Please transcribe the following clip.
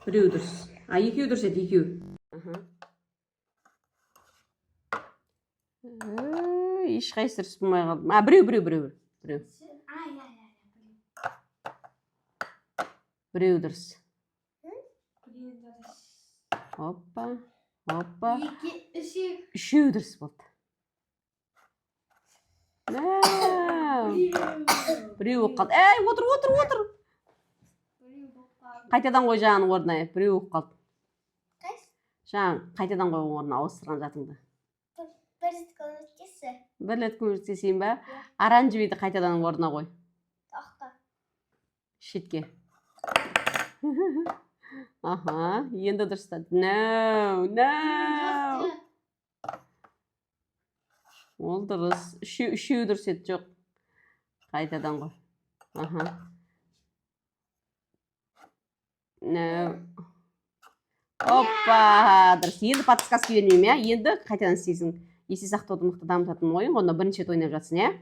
Біреу дұрыс. Екеу дұрыс еді, екеу. Ешқайсысы дұрыс болмай қалды. Біреу. Біреу дұрыс. Опа. Үшеу дұрыс болды. Біреу қалды. Отыр. Қайтадан қой жағының орнына. Біреу қалды. Жаңа қайтадан қой орнына ауыстырған жатыңды. Бір рет көмектесейін ба? Оранжевыйды қайтадан орнына қой. Шетке. Енді дұрыстады. No. Ол дұрыс. Үшеу дұрыс еді, жоқ. Қайтадан қой. No. Опа, дұрыс. Енді подсказка бермеймін, енді қайтадан істейсің. Есте сақтауды мықты дамытатын ойын, онда бірінші рет ойнап жатсың,